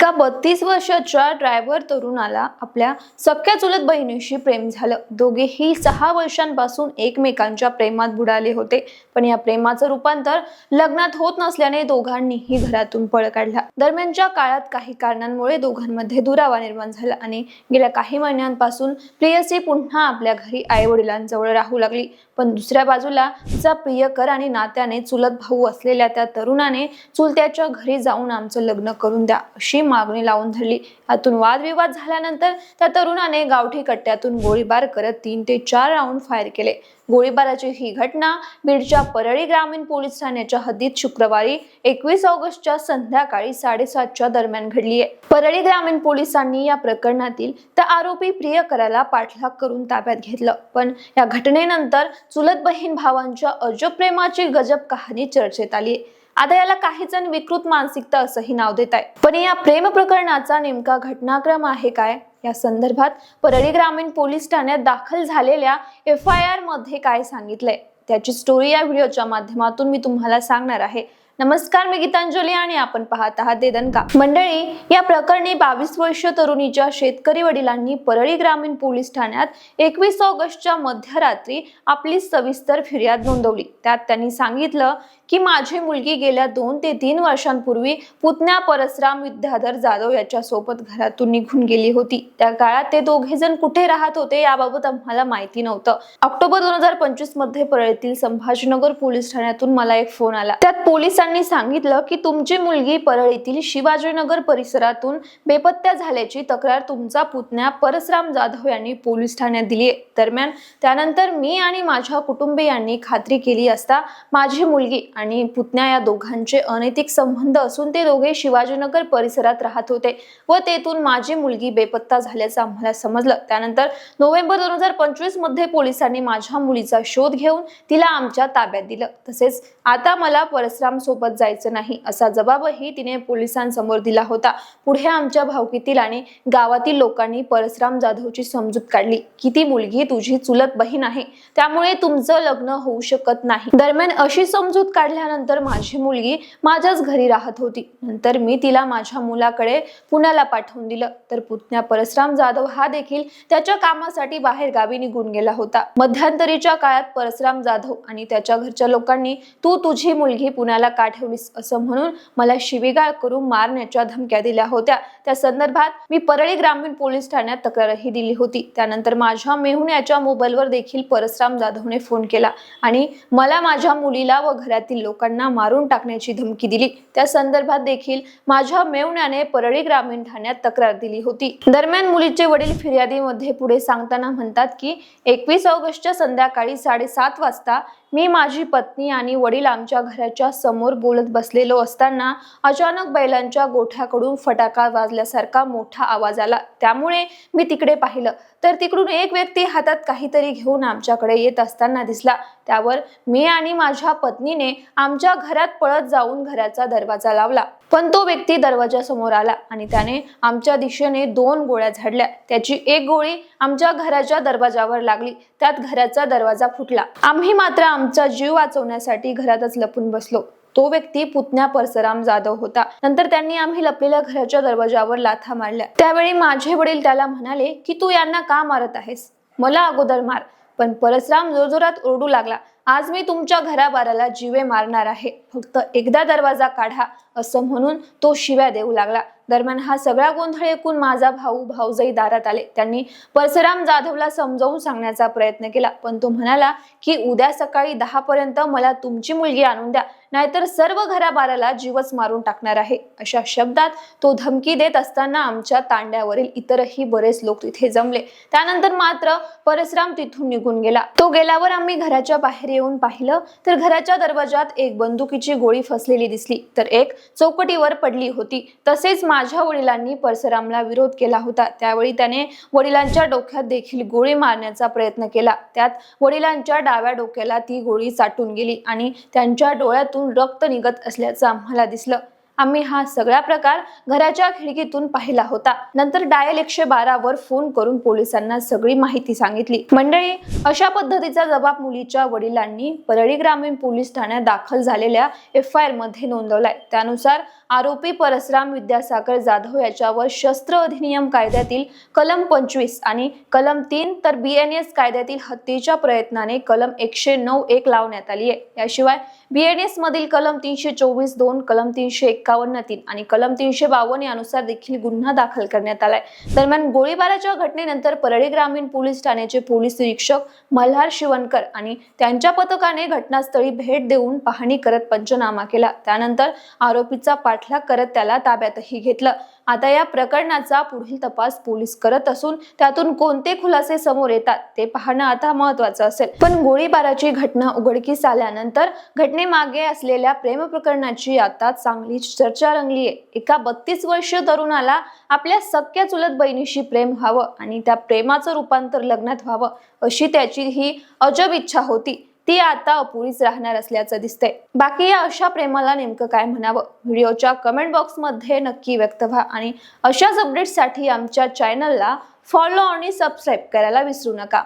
एका 32 वर्षाच्या ड्रायव्हर तरुणाला आपल्या सख्या चुलत बहिणीशी प्रेम झालं। दोघेही 6 वर्षांपासून एकमेकांच्या प्रेमात बुडाले होते, पण या प्रेमाचं रूपांतर लग्नात होत नसल्याने दोघांनीही घरातून पळ काढला। दरम्यानच्या काळात काही कारणांमुळे दोघांमध्ये दुरावा निर्माण झाला आणि गेल्या काही महिन्यांपासून प्रियसी पुन्हा आपल्या घरी आई-वडिलांजवळ राहू लागली। पण दुसऱ्या बाजूला तिचा प्रियकर आणि नात्याने चुलत भाऊ असलेल्या त्या तरुणाने चुलत्याच्या घरी जाऊन आमचं लग्न करून द्या अशी मागणी लावून धरली। यातून वादविवाद झाल्यानंतर त्या तरुणाने गावठी कट्ट्यातून गोळीबार करत 3 ते 4 राऊंड फायर केले। गोळीबाराची ही घटना बीडच्या परळी ग्रामीण पोलीस ठाण्याच्या हद्दीत शुक्रवारी 21 ऑगस्टच्या संध्याकाळी 7:30च्या दरम्यान घडली आहे। परळी ग्रामीण पोलिसांनी या प्रकरणातील त्या आरोपी प्रियकराला पाठलाग करून ताब्यात घेतलं। पण या घटनेनंतर चुलत बहीण भावांच्या अजब प्रेमाची गजब कहाणी चर्चेत आली। आता याला काही जण विकृत मानसिकता असंही नाव देत आहे। पण या प्रेम प्रकरणाचा नेमका घटनाक्रम आहे काय, या संदर्भात परळी ग्रामीण पोलीस ठाण्यात दाखल झालेल्या FIR मध्ये काय सांगितलंय त्याची स्टोरी या व्हिडिओच्या माध्यमातून मी तुम्हाला सांगणार आहे। नमस्कार, मी गीतांजली आणि आपण पाहत आहात देदनका। मंडळी, या प्रकरणी 22 वर्षीय तरुणीच्या शेतकरी वडिलांनी परळी ग्रामीण पोलीस ठाण्यात 21 ऑगस्टच्या मध्यरात्री आपली सविस्तर फिर्याद नोंदवली। त्यात त्यांनी सांगितलं की माझी मुलगी गेल्या 2 ते 3 वर्षांपूर्वी पुतण्या परसराम विद्याधर जाधव याच्या सोबत घरातून निघून गेली होती। त्या काळात ते दोघे जण कुठे राहत होते याबाबत आम्हाला माहिती नव्हतं। ऑक्टोबर 2025 मध्ये परळीतील संभाजीनगर पोलीस ठाण्यातून मला एक फोन आला। त्यात पोलिसांनी सांगितलं की तुमची मुलगी परळीतील शिवाजीनगर परिसरातून बेपत्ता झाल्याची तक्रार तुमचा पुतण्या परसराम जाधव यांनी पोलीस ठाण्यात दिली आहे। दरम्यान त्यानंतर मी आणि माझ्या कुटुंबियांनी खात्री केली असता माझी मुलगी आणि पुतण्या या दोघांचे अनैतिक संबंध असून ते दोघे शिवाजीनगर परिसरात राहत होते व तेथून माझी मुलगी बेपत्ता झाल्याचं आम्हाला समजलं। त्यानंतर नोव्हेंबर 2025 मध्ये पोलिसांनी माझ्या मुलीचा शोध घेऊन तिला आमच्या ताब्यात दिलं। तसेच आता मला परसराम सोबत जायचं नाही असा जबाबही तिने पोलिसांसमोर दिला होता। पुढे आमच्या भावकीतील आणि गावातील लोकांनी परसराम जाधवची समजूत काढली की ती मुलगी तुझी चुलत बहीण आहे, त्यामुळे तुमचं लग्न होऊ शकत नाही। दरम्यान अशी समजूत काढल्यानंतर माझी मुलगी माझ्याच घरी राहत होती। नंतर मी तिला माझ्या मुलाकडे पुण्याला पाठवून दिलं, तर पुतण्या परसराम जाधव हा देखील त्याच्या कामासाठी बाहेर गावी निघून गेला होता। मध्यंतरीच्या काळात परसराम जाधव आणि त्याच्या घरच्या लोकांनी तू तुझी मुलगी पुण्याला का ठेवलीस असं म्हणून मला शिवीगाळ करून मारण्याच्या धमक्या दिल्या होत्या। त्या संदर्भात मी परळी ग्रामीण पोलीस ठाण्यात तक्रारही दिली होती। त्यानंतर माझ्या मेहुण्याच्या मोबाईलवर देखील परसराम जाधवने फोन केला आणि मला माझ्या मुलीला व घरातील लोकांना मारून टाकण्याची धमकी दिली। त्या संदर्भात देखील माझ्या मेहुण्याने परळी ग्रामीण ठाण्यात तक्रार दिली होती। दरम्यान मुलीचे वडील फिर्यादीमध्ये पुढे सांगताना म्हणतात की 21 ऑगस्टच्या संध्याकाळी 7:30 वाजता मी, माझी पत्नी आणि वडील आमच्या घराच्या समोर बोलत बसलेलो असताना अचानक बैलांच्या गोठ्याकडून फटाका वाजल्यासारखा मोठा आवाज आला। त्यामुळे मी तिकडे पाहिलं तर तिकडून एक व्यक्ती हातात काहीतरी घेऊन आमच्याकडे येत असताना दिसला। त्यावर मी आणि माझ्या पत्नीने आमच्या घरात पळत जाऊन घराचा दरवाजा लावला, पण तो व्यक्ती दरवाजासमोर आला आणि त्याने आमच्या दिशेने 2 गोळ्या झाडल्या। त्याची एक गोळी आमच्या घराच्या दरवाजावर लागली, त्यात घराचा दरवाजा फुटला। आम्ही मात्र आमचा जीव वाचवण्यासाठी घरातच लपून बसलो। तो व्यक्ती पुतण्या परसराम जाधव होता। नंतर त्यांनी आम्ही लपलेल्या घराच्या दरवाजावर लाथा मारल्या। त्यावेळी माझे वडील त्याला म्हणाले की तू यांना का मारत आहेस, मला अगोदर मार। पण परसराम जोरजोरात ओरडू लागला, आज मी तुमच्या घराबाराला जीवे मारणार आहे, फक्त एकदा दरवाजा काढा असं म्हणून तो शिव्या देऊ लागला। दरम्यान हा सगळा गोंधळ ऐकून माझा भाऊ भाऊजाई दारात आले। त्यांनी परसराम जाधवला समजावून सांगण्याचा प्रयत्न केला, पण तो म्हणाला की उद्या सकाळी 10 पर्यंत मला तुमची मुलगी आणून द्या, नाहीतर सर्व घराबाराला जीवच मारून टाकणार आहे अशा शब्दात तो धमकी देत असताना आमच्या तांड्यावरील इतरही बरेच लोक तिथे जमले। त्यानंतर मात्र परसराम तिथून निघून गेला। तो गेल्यावर आम्ही घराच्या बाहेर येऊन पाहिलं तर घराच्या दरवाजात एक बंदुकीची गोळी फसलेली दिसली, तर एक चौकटीवर पडली होती। तसेच माझ्या वडिलांनी परसरामला विरोध केला होता, त्यावेळी त्याने वडिलांच्या डोक्यात देखील गोळी मारण्याचा प्रयत्न केला। त्यात वडिलांच्या डाव्या डोक्याला ती गोळी चाटून गेली आणि त्यांच्या डोळ्यातून रक्त निघत असल्याचं आम्हाला दिसलं। आम्ही हा सगळा प्रकार घराच्या खिडकीतून पाहिला होता। नंतर डायल 112 वर फोन करून पोलिसांना सगळी माहिती सांगितली। मंडळी, अशा पद्धतीचा जबाब मुलीच्या वडिलांनी परळी ग्रामीण पोलीस ठाण्यात दाखल झालेल्या FIR मध्ये नोंदवलाय। त्यानुसार आरोपी परसराम विद्यासागर जाधव याच्यावर शस्त्र अधिनियम कायद्यातील कलम 25 आणि कलम 3 तर BNS कायद्यातील हत्येच्या प्रयत्नाने कलम 109(1) लावण्यात आली आहे। याशिवाय BNS मधील कलम 324(2), कलम 351(3) आणि कलम 352 यानुसार देखील गुन्हा दाखल करण्यात आलाय। दरम्यान गोळीबाराच्या घटनेनंतर परळी ग्रामीण पोलीस ठाण्याचे पोलीस निरीक्षक मल्हार शिवणकर आणि त्यांच्या पथकाने घटनास्थळी भेट देऊन पाहणी करत पंचनामा केला। त्यानंतर आरोपीचा पाठलाग करत त्याला ताब्यातही घेतलं। आता या प्रकरणाचा पुढील तपास पोलीस करत असून त्यातून कोणते खुलासे समोर येतात ते पाहणं आता महत्त्वाचं असेल। पण गोळीबाराची घटना उघडकीस आल्यानंतर घटनेमागे असलेल्या प्रेम प्रकरणाची आता चांगली चर्चा रंगली आहे। एका 32 वर्षीय तरुणाला आपल्या सख्या चुलत बहिणीशी प्रेम व्हावं आणि त्या प्रेमाचं रूपांतर लग्नात व्हावं अशी त्याची ही अजब इच्छा होती, ती आता अपुरीच राहणार असल्याचं दिसतंय। बाकी या अशा प्रेमाला नेमकं काय म्हणावं, व्हिडिओच्या कमेंट बॉक्स मध्ये नक्की व्यक्त व्हा आणि अशाच अपडेट्ससाठी आमच्या चॅनलला फॉलो आणि सबस्क्राईब करायला विसरू नका।